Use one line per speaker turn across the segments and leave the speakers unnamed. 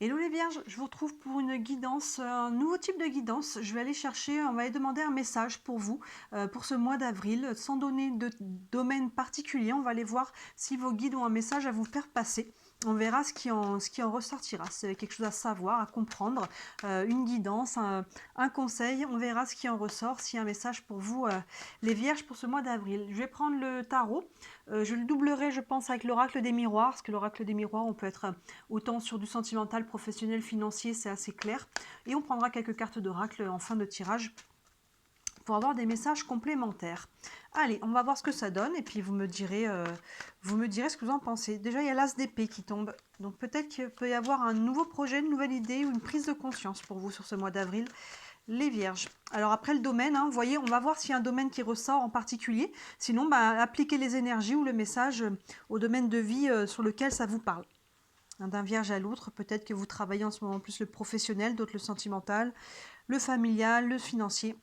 Hello les vierges, je vous retrouve pour une guidance, un nouveau type de guidance. Je vais aller chercher, on va aller demander un message pour vous, pour ce mois d'avril, sans donner de domaine particulier. On va aller voir si vos guides ont un message à vous faire passer. On verra ce qui en ressortira. C'est quelque chose à savoir, à comprendre, une guidance, un conseil. On verra ce qui en ressort, s'il y a un message pour vous, les vierges, pour ce mois d'avril. Je vais prendre le tarot. Je le doublerai, je pense, avec l'oracle des miroirs, parce que l'oracle des miroirs, on peut être autant sur du sentimental, professionnel, financier, c'est assez clair. Et on prendra quelques cartes d'oracle en fin de tirage pour avoir des messages complémentaires. Allez, on va voir ce que ça donne et puis vous me direz ce que vous en pensez. Déjà, il y a l'as d'épée qui tombe. Donc peut-être qu'il peut y avoir un nouveau projet, une nouvelle idée ou une prise de conscience pour vous sur ce mois d'avril. Les vierges. Alors après le domaine, vous voyez, on va voir s'il y a un domaine qui ressort en particulier. Sinon, appliquez les énergies ou le message au domaine de vie sur lequel ça vous parle. D'un vierge à l'autre, peut-être que vous travaillez en ce moment plus le professionnel, d'autres le sentimental, le familial, le financier.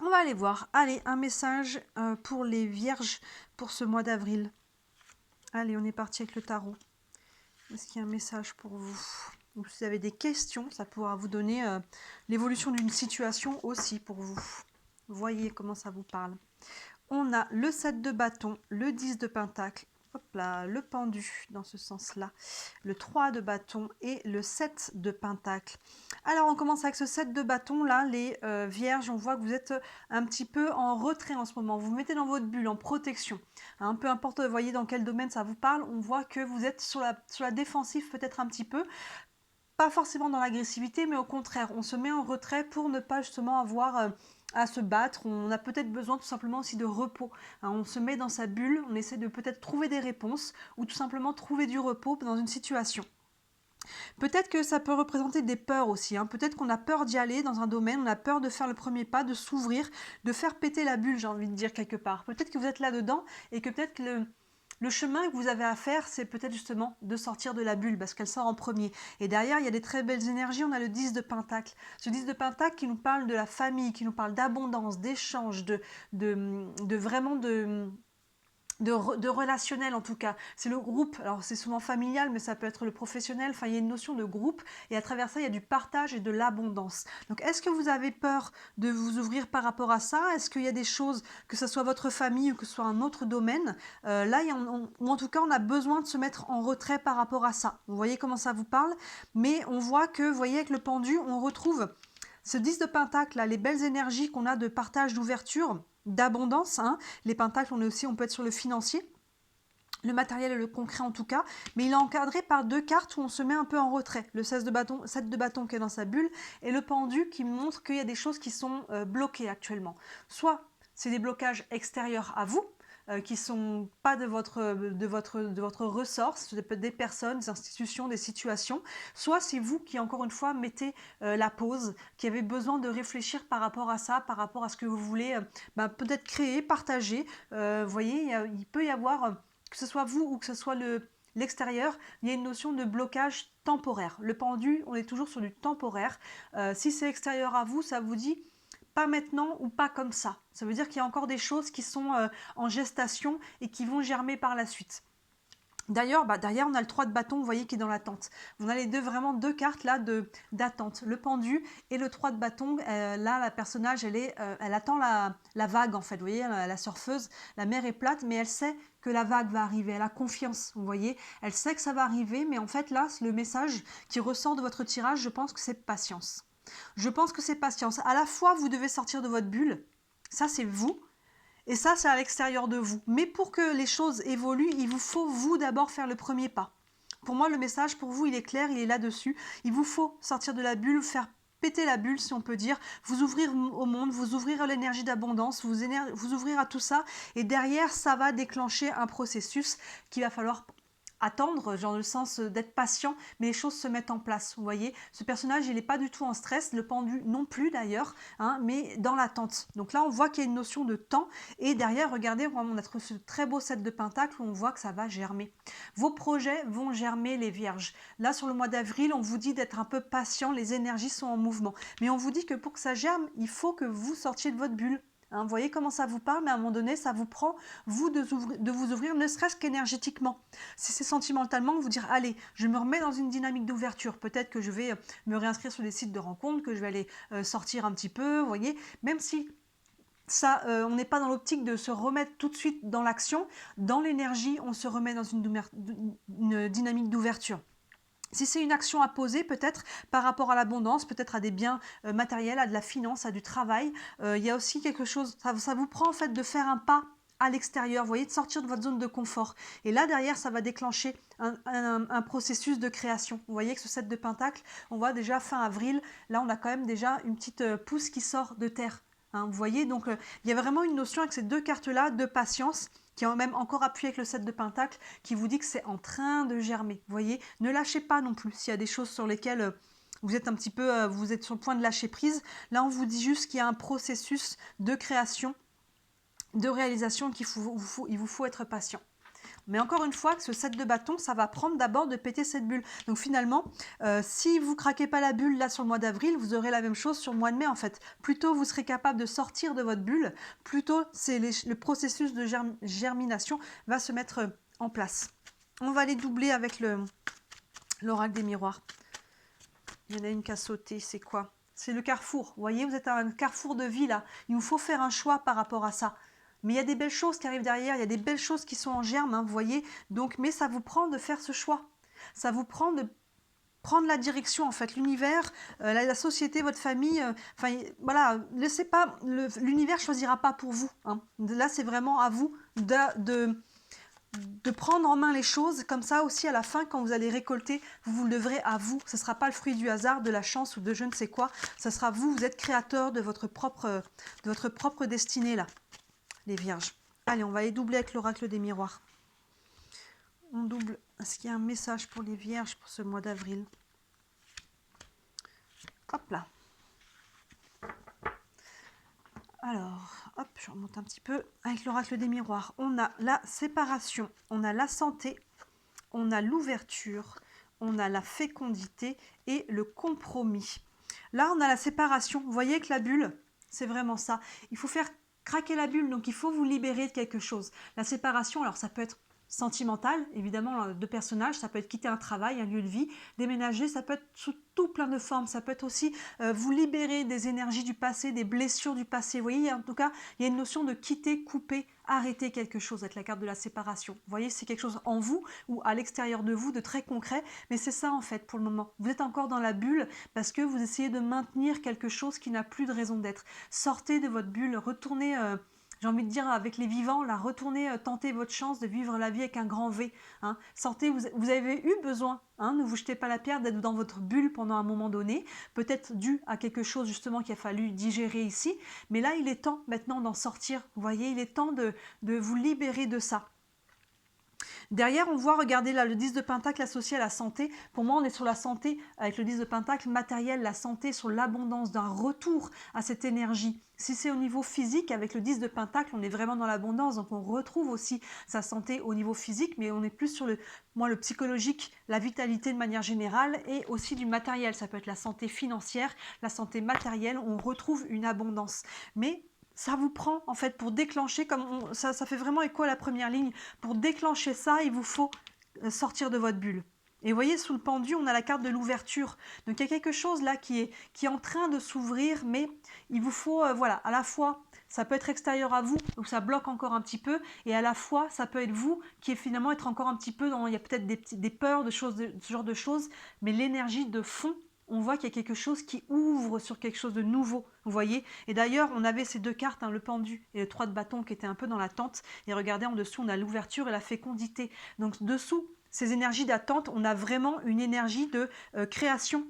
On va aller voir. Allez, un message pour les vierges pour ce mois d'avril. Allez, on est parti avec le tarot. Est-ce qu'il y a un message pour vous? Ou si vous avez des questions, ça pourra vous donner l'évolution d'une situation aussi pour vous. Voyez comment ça vous parle. On a le 7 de bâton, le 10 de pentacle, hop là, le pendu dans ce sens-là, le 3 de bâton et le 7 de pentacle. Alors on commence avec ce 7 de bâton là, les vierges, on voit que vous êtes un petit peu en retrait en ce moment, vous vous mettez dans votre bulle, en protection. Hein, peu importe, vous voyez dans quel domaine ça vous parle, on voit que vous êtes sur la défensive peut-être un petit peu, pas forcément dans l'agressivité, mais au contraire, on se met en retrait pour ne pas justement avoir à se battre. On a peut-être besoin tout simplement aussi de repos. Hein, on se met dans sa bulle, on essaie de peut-être trouver des réponses ou tout simplement trouver du repos dans une situation. Peut-être que ça peut représenter des peurs aussi. Hein. Peut-être qu'on a peur d'y aller dans un domaine, on a peur de faire le premier pas, de s'ouvrir, de faire péter la bulle, j'ai envie de dire quelque part. Peut-être que vous êtes là-dedans et que peut-être que le chemin que vous avez à faire, c'est peut-être justement de sortir de la bulle, parce qu'elle sort en premier. Et derrière, il y a des très belles énergies. On a le 10 de Pentacle. Ce 10 de Pentacle qui nous parle de la famille, qui nous parle d'abondance, d'échange, de vraiment de relationnel en tout cas. C'est le groupe, alors c'est souvent familial, mais ça peut être le professionnel, enfin il y a une notion de groupe, et à travers ça, il y a du partage et de l'abondance. Donc est-ce que vous avez peur de vous ouvrir par rapport à ça? Est-ce qu'il y a des choses, que ce soit votre famille ou que ce soit un autre domaine, là, ou en tout cas, on a besoin de se mettre en retrait par rapport à ça. Vous voyez comment ça vous parle? Mais on voit que, vous voyez, avec le pendu, on retrouve ce 10 de pentacle, là, les belles énergies qu'on a de partage, d'ouverture, d'abondance. Hein. Les pentacles, on peut être sur le financier, le matériel et le concret en tout cas, mais il est encadré par deux cartes où on se met un peu en retrait. Le 16 de bâton, 7 de bâton qui est dans sa bulle, et le pendu qui montre qu'il y a des choses qui sont bloquées actuellement. Soit c'est des blocages extérieurs à vous, qui sont pas de votre ressort, ça peut être des personnes, des institutions, des situations, soit c'est vous qui encore une fois mettez la pause, qui avez besoin de réfléchir par rapport à ça, par rapport à ce que vous voulez peut-être créer, partager. Vous voyez, il peut y avoir, que ce soit vous ou que ce soit l'extérieur, il y a une notion de blocage temporaire. Le pendu, on est toujours sur du temporaire. Si c'est extérieur à vous, ça vous dit pas maintenant ou pas comme ça. Ça veut dire qu'il y a encore des choses qui sont en gestation et qui vont germer par la suite. D'ailleurs, derrière, on a le 3 de bâton, vous voyez, qui est dans l'attente. On a vraiment deux cartes là d'attente. Le pendu et le 3 de bâton. Là, la personnage, elle attend la vague, en fait. Vous voyez, la surfeuse, la mer est plate, mais elle sait que la vague va arriver. Elle a confiance, vous voyez. Elle sait que ça va arriver, mais en fait, là, le message qui ressort de votre tirage, je pense que c'est patience. Je pense que c'est patience. À la fois, vous devez sortir de votre bulle. Ça, c'est vous. Et ça, c'est à l'extérieur de vous. Mais pour que les choses évoluent, il vous faut vous d'abord faire le premier pas. Pour moi, le message pour vous, il est clair, il est là-dessus. Il vous faut sortir de la bulle, faire péter la bulle, si on peut dire, vous ouvrir au monde, vous ouvrir à l'énergie d'abondance, vous ouvrir à tout ça. Et derrière, ça va déclencher un processus qu'il va falloir attendre, genre le sens d'être patient, mais les choses se mettent en place. Vous voyez, ce personnage, il n'est pas du tout en stress, le pendu non plus d'ailleurs, hein, mais dans l'attente. Donc là, on voit qu'il y a une notion de temps, et derrière, regardez, on a ce très beau set de pentacles où on voit que ça va germer. Vos projets vont germer, les vierges. Là, sur le mois d'avril, on vous dit d'être un peu patient, les énergies sont en mouvement. Mais on vous dit que pour que ça germe, il faut que vous sortiez de votre bulle. Hein, vous voyez comment ça vous parle, mais à un moment donné, ça vous prend, vous, de vous ouvrir, ne serait-ce qu'énergétiquement. Si c'est sentimentalement, vous dire, allez, je me remets dans une dynamique d'ouverture. Peut-être que je vais me réinscrire sur des sites de rencontres, que je vais aller sortir un petit peu, vous voyez. Même si ça, on n'est pas dans l'optique de se remettre tout de suite dans l'action, dans l'énergie, on se remet dans une dynamique d'ouverture. Si c'est une action à poser, peut-être par rapport à l'abondance, peut-être à des biens matériels, à de la finance, à du travail, il y a aussi quelque chose, ça vous prend en fait de faire un pas à l'extérieur, vous voyez, de sortir de votre zone de confort. Et là, derrière, ça va déclencher un processus de création. Vous voyez que ce 7 de Pentacle, on voit déjà fin avril, là, on a quand même déjà une petite pousse qui sort de terre. Hein, vous voyez, donc il y a vraiment une notion avec ces deux cartes-là de patience qui est même encore appuyé avec le 7 de Pentacle, qui vous dit que c'est en train de germer. Vous voyez, ne lâchez pas non plus s'il y a des choses sur lesquelles vous êtes un petit peu, vous êtes sur le point de lâcher prise. Là, on vous dit juste qu'il y a un processus de création, de réalisation il vous faut être patient. Mais encore une fois, que ce 7 de bâton, ça va prendre d'abord de péter cette bulle. Donc finalement, si vous craquez pas la bulle là sur le mois d'avril, vous aurez la même chose sur le mois de mai en fait. Plus tôt vous serez capable de sortir de votre bulle, plus tôt le processus de germination va se mettre en place. On va les doubler avec l'oracle des miroirs. Il y en a une qui a sauté, c'est quoi? C'est le carrefour. Vous voyez, vous êtes à un carrefour de vie là. Il vous faut faire un choix par rapport à ça. Mais il y a des belles choses qui arrivent derrière, il y a des belles choses qui sont en germe, hein, vous voyez. Donc, mais ça vous prend de faire ce choix. Ça vous prend de prendre la direction, en fait. L'univers, la société, votre famille, enfin, voilà, laissez pas, l'univers choisira pas pour vous. Hein. Là, c'est vraiment à vous de prendre en main les choses, comme ça aussi à la fin quand vous allez récolter, vous le devrez à vous. Ce ne sera pas le fruit du hasard, de la chance ou de je ne sais quoi, ce sera vous, vous êtes créateur de votre propre destinée là, les vierges. Allez, on va les doubler avec l'oracle des miroirs. On double, est-ce qu'il y a un message pour les vierges pour ce mois d'avril? Hop là. Alors, hop, je remonte un petit peu. Avec l'oracle des miroirs, on a la séparation, on a la santé, on a l'ouverture, on a la fécondité et le compromis. Là, on a la séparation. Vous voyez que la bulle, c'est vraiment ça. Il faut faire craquer la bulle, donc il faut vous libérer de quelque chose. La séparation, alors ça peut être sentimental, évidemment, deux personnages, ça peut être quitter un travail, un lieu de vie, déménager, ça peut être sous tout plein de formes, ça peut être aussi vous libérer des énergies du passé, des blessures du passé. Vous voyez, en tout cas, il y a une notion de quitter, couper, arrêter quelque chose avec la carte de la séparation. Vous voyez, c'est quelque chose en vous ou à l'extérieur de vous de très concret, mais c'est ça en fait pour le moment. Vous êtes encore dans la bulle parce que vous essayez de maintenir quelque chose qui n'a plus de raison d'être. Sortez de votre bulle, retournez... j'ai envie de dire avec les vivants, là, retournez tenter votre chance de vivre la vie avec un grand V. Hein. Sortez, vous avez eu besoin, hein, ne vous jetez pas la pierre d'être dans votre bulle pendant un moment donné, peut-être dû à quelque chose justement qu'il a fallu digérer ici, mais là il est temps maintenant d'en sortir, vous voyez, il est temps de vous libérer de ça. Derrière, on voit, regardez là, le 10 de Pentacle associé à la santé. Pour moi, on est sur la santé avec le 10 de Pentacle matériel, la santé, sur l'abondance, d'un retour à cette énergie. Si c'est au niveau physique, avec le 10 de Pentacle, on est vraiment dans l'abondance, donc on retrouve aussi sa santé au niveau physique, mais on est plus sur le psychologique, la vitalité de manière générale, et aussi du matériel. Ça peut être la santé financière, la santé matérielle, on retrouve une abondance. Mais ça vous prend en fait pour déclencher, ça fait vraiment écho à la première ligne, pour déclencher ça, il vous faut sortir de votre bulle. Et vous voyez, sous le pendu, on a la carte de l'ouverture. Donc il y a quelque chose là qui est en train de s'ouvrir, mais il vous faut, voilà, à la fois, ça peut être extérieur à vous, où ça bloque encore un petit peu, et à la fois, ça peut être vous qui est finalement être encore un petit peu dans, il y a peut-être des peurs, de ce genre de choses, mais l'énergie de fond, on voit qu'il y a quelque chose qui ouvre sur quelque chose de nouveau, vous voyez. Et d'ailleurs, on avait ces deux cartes, hein, le pendu et le 3 de bâton qui étaient un peu dans l'attente. Et regardez, en dessous, on a l'ouverture et la fécondité. Donc, dessous, ces énergies d'attente, on a vraiment une énergie de création.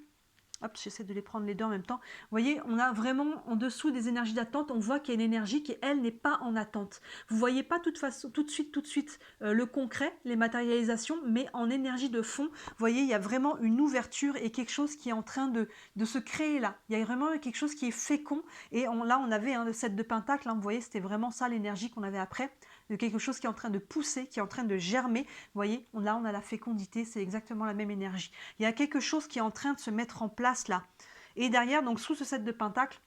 Hop, j'essaie de les prendre les deux en même temps. Vous voyez, on a vraiment en dessous des énergies d'attente, on voit qu'il y a une énergie qui, elle, n'est pas en attente. Vous ne voyez pas tout de suite le concret, les matérialisations, mais en énergie de fond, vous voyez, il y a vraiment une ouverture et quelque chose qui est en train de se créer là. Il y a vraiment quelque chose qui est fécond. Et là, on avait le 7 de Pentacle, hein, vous voyez, c'était vraiment ça l'énergie qu'on avait après, de quelque chose qui est en train de pousser, qui est en train de germer. Vous voyez, là, on a la fécondité, c'est exactement la même énergie. Il y a quelque chose qui est en train de se mettre en place là. Et derrière, donc sous ce 7 de Pentacle,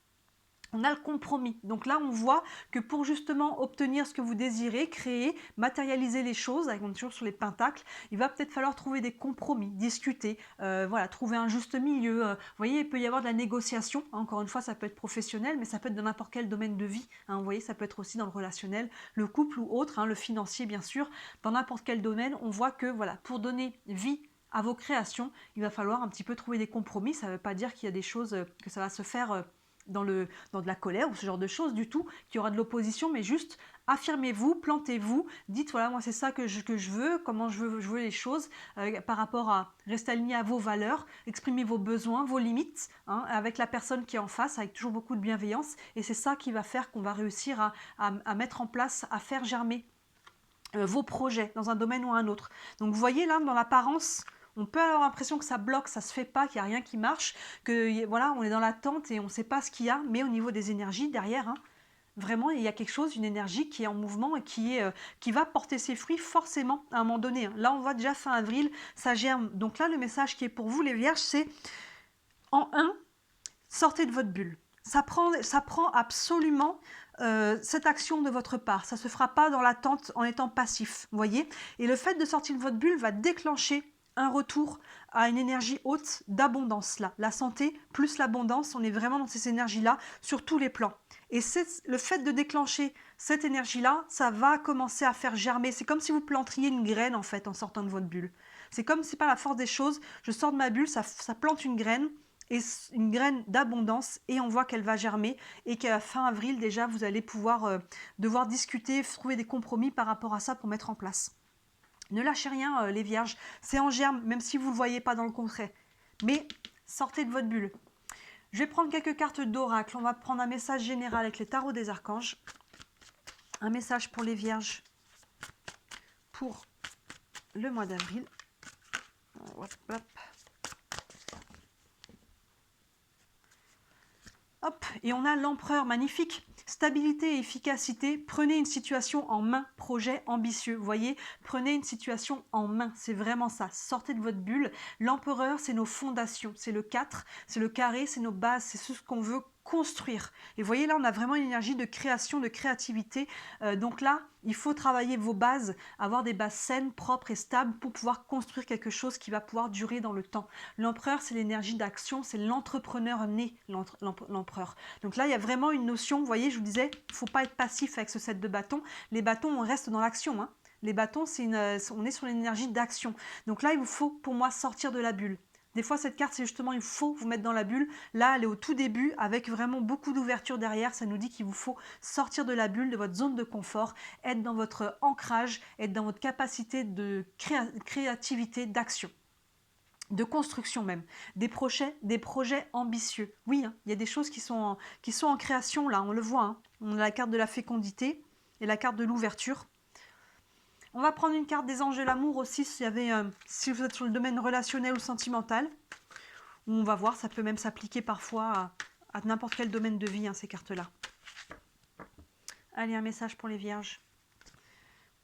On a le compromis. Donc là, on voit que pour justement obtenir ce que vous désirez, créer, matérialiser les choses, on est toujours sur les pentacles, il va peut-être falloir trouver des compromis, discuter, voilà, trouver un juste milieu. Vous voyez, il peut y avoir de la négociation. Encore une fois, ça peut être professionnel, mais ça peut être dans n'importe quel domaine de vie. Vous voyez, ça peut être aussi dans le relationnel, le couple ou autre, le financier bien sûr. Dans n'importe quel domaine, on voit que voilà, pour donner vie à vos créations, il va falloir un petit peu trouver des compromis. Ça ne veut pas dire qu'il y a des choses que ça va se faire dans de la colère ou ce genre de choses du tout, qu'il y aura de l'opposition, mais juste affirmez-vous, plantez-vous, dites voilà, moi c'est ça que je veux, comment je veux les choses, par rapport à rester aligné à vos valeurs, exprimez vos besoins, vos limites, avec la personne qui est en face, avec toujours beaucoup de bienveillance, et c'est ça qui va faire qu'on va réussir à mettre en place, à faire germer vos projets dans un domaine ou un autre. Donc vous voyez là, dans l'apparence, on peut avoir l'impression que ça bloque, ça se fait pas, qu'il n'y a rien qui marche, que voilà, on est dans l'attente et on ne sait pas ce qu'il y a, mais au niveau des énergies derrière, vraiment, il y a quelque chose, une énergie qui est en mouvement et qui va porter ses fruits forcément à un moment donné. Là, on voit déjà fin avril, ça germe. Donc là, le message qui est pour vous, les Vierges, c'est en un, sortez de votre bulle. Ça prend absolument cette action de votre part. Ça ne se fera pas dans l'attente en étant passif, vous voyez. Et le fait de sortir de votre bulle va déclencher un retour à une énergie haute d'abondance là. La santé plus l'abondance, on est vraiment dans ces énergies-là sur tous les plans. Et le fait de déclencher cette énergie-là, ça va commencer à faire germer. C'est comme si vous plantriez une graine en fait en sortant de votre bulle. C'est comme si par la force des choses, je sors de ma bulle, ça plante une graine, et une graine d'abondance, et on voit qu'elle va germer et qu'à fin avril déjà vous allez pouvoir devoir discuter, trouver des compromis par rapport à ça pour mettre en place. Ne lâchez rien les Vierges, c'est en germe même si vous ne le voyez pas dans le concret, mais sortez de votre bulle. Je vais prendre quelques cartes d'oracle, on va prendre un message général avec les tarots des archanges, un message pour les Vierges pour le mois d'avril. Hop, hop. Hop, et on a l'empereur magnifique. Stabilité et efficacité, prenez une situation en main, projet ambitieux, vous voyez, prenez une situation en main, c'est vraiment ça, sortez de votre bulle. L'empereur, c'est nos fondations, c'est le 4, c'est le carré, c'est nos bases, c'est ce qu'on veut construire. Et vous voyez là, on a vraiment une énergie de création, de créativité. Donc là, il faut travailler vos bases, avoir des bases saines, propres et stables pour pouvoir construire quelque chose qui va pouvoir durer dans le temps. L'empereur, c'est l'énergie d'action, c'est l'entrepreneur né, l'empereur. Donc là, il y a vraiment une notion, vous voyez, je vous disais, il ne faut pas être passif avec ce set de bâtons. Les bâtons, on reste dans l'action. Les bâtons, on est sur l'énergie d'action. Donc là, il vous faut, pour moi, sortir de la bulle. Des fois, cette carte, c'est justement, il faut vous mettre dans la bulle. Là, elle est au tout début, avec vraiment beaucoup d'ouverture derrière. Ça nous dit qu'il vous faut sortir de la bulle, de votre zone de confort, être dans votre ancrage, être dans votre capacité de créativité, d'action, de construction même, des projets ambitieux. Oui, il y a des choses qui sont en création, là, on le voit. On a la carte de la fécondité et la carte de l'ouverture. On va prendre une carte des anges de l'amour aussi, si vous êtes sur le domaine relationnel ou sentimental. On va voir, ça peut même s'appliquer parfois à n'importe quel domaine de vie, ces cartes-là. Allez, un message pour les Vierges.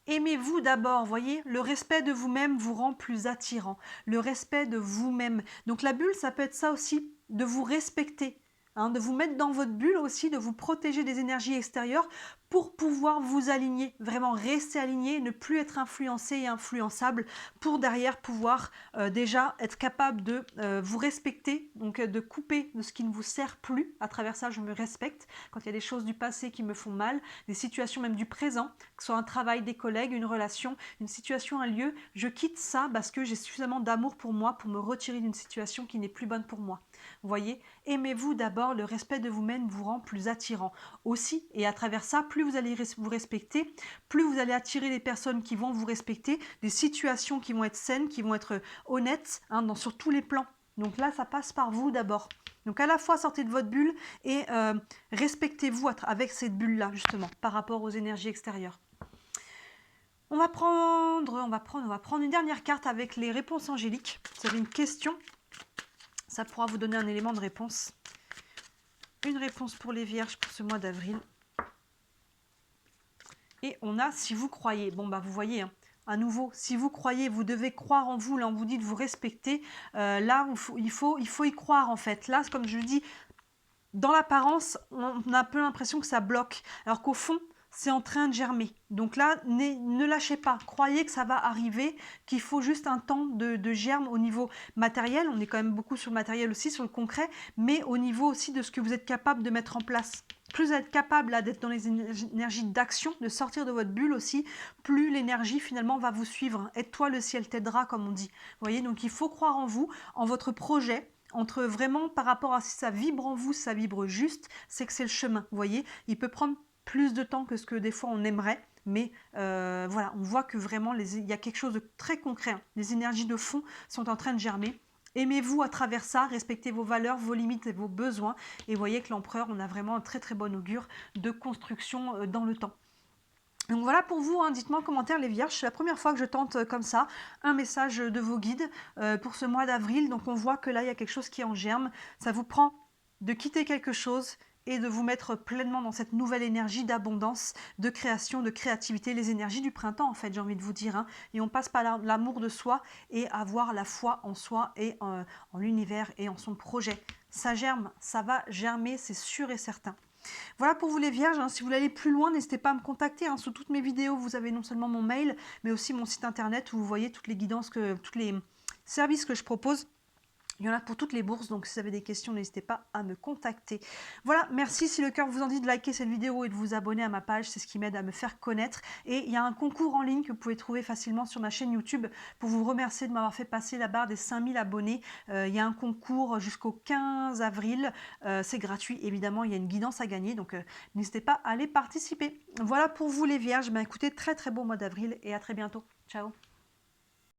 Aimez-vous d'abord, voyez, le respect de vous-même vous rend plus attirant. Le respect de vous-même. Donc la bulle, ça peut être ça aussi, de vous respecter. De vous mettre dans votre bulle aussi, de vous protéger des énergies extérieures pour pouvoir vous aligner, vraiment rester aligné, ne plus être influencé et influençable pour derrière pouvoir déjà être capable de vous respecter, donc de couper de ce qui ne vous sert plus. À travers ça, je me respecte. Quand il y a des choses du passé qui me font mal, des situations même du présent, que ce soit un travail, des collègues, une relation, une situation, un lieu, je quitte ça parce que j'ai suffisamment d'amour pour moi pour me retirer d'une situation qui n'est plus bonne pour moi. Vous voyez, aimez-vous d'abord, le respect de vous-même vous rend plus attirant. Aussi, et à travers ça, plus vous allez vous respecter, plus vous allez attirer des personnes qui vont vous respecter, des situations qui vont être saines, qui vont être honnêtes, sur tous les plans. Donc là, ça passe par vous d'abord. Donc à la fois, sortez de votre bulle et respectez-vous avec cette bulle-là, justement, par rapport aux énergies extérieures. On va prendre une dernière carte avec les réponses angéliques. Vous avez une question, ça pourra vous donner un élément de réponse. Une réponse pour les Vierges pour ce mois d'avril. Et on a, si vous croyez, bon bah vous voyez, à nouveau, si vous croyez, vous devez croire en vous, là on vous dit de vous respecter, là il faut y croire en fait. Là, comme je le dis, dans l'apparence, on a un peu l'impression que ça bloque, alors qu'au fond, c'est en train de germer. Donc là, ne lâchez pas. Croyez que ça va arriver, qu'il faut juste un temps de germe au niveau matériel. On est quand même beaucoup sur le matériel aussi, sur le concret, mais au niveau aussi de ce que vous êtes capable de mettre en place. Plus vous êtes capable d'être dans les énergies d'action, de sortir de votre bulle aussi, plus l'énergie finalement va vous suivre. Aide-toi, le ciel t'aidera, comme on dit. Vous voyez, donc il faut croire en vous, en votre projet. Entre vraiment par rapport à si ça vibre en vous, si ça vibre juste, c'est que c'est le chemin. Vous voyez, il peut prendre plus de temps que ce que des fois on aimerait, mais voilà, on voit que vraiment il y a quelque chose de très concret, hein. Les énergies de fond sont en train de germer. Aimez-vous à travers ça, respectez vos valeurs, vos limites et vos besoins. Et vous voyez que l'empereur, on a vraiment un très très bon augure de construction dans le temps. Donc voilà pour vous, hein. Dites-moi en commentaire les vierges, c'est la première fois que je tente comme ça un message de vos guides pour ce mois d'avril. Donc on voit que là il y a quelque chose qui est en germe, ça vous prend de quitter quelque chose et de vous mettre pleinement dans cette nouvelle énergie d'abondance, de création, de créativité, les énergies du printemps en fait, j'ai envie de vous dire, hein. Et on passe par l'amour de soi et avoir la foi en soi et en l'univers et en son projet. Ça germe, ça va germer, c'est sûr et certain. Voilà pour vous les vierges, hein. Si vous voulez aller plus loin, n'hésitez pas à me contacter, hein. Sous toutes mes vidéos, vous avez non seulement mon mail, mais aussi mon site internet où vous voyez toutes les guidances, tous les services que je propose. Il y en a pour toutes les bourses, donc si vous avez des questions, n'hésitez pas à me contacter. Voilà, merci si le cœur vous en dit de liker cette vidéo et de vous abonner à ma page, c'est ce qui m'aide à me faire connaître. Et il y a un concours en ligne que vous pouvez trouver facilement sur ma chaîne YouTube pour vous remercier de m'avoir fait passer la barre des 5000 abonnés. Il y a un concours jusqu'au 15 avril, c'est gratuit évidemment, il y a une guidance à gagner, donc n'hésitez pas à aller participer. Voilà pour vous les vierges, écoutez, très très beau mois d'avril et à très bientôt. Ciao.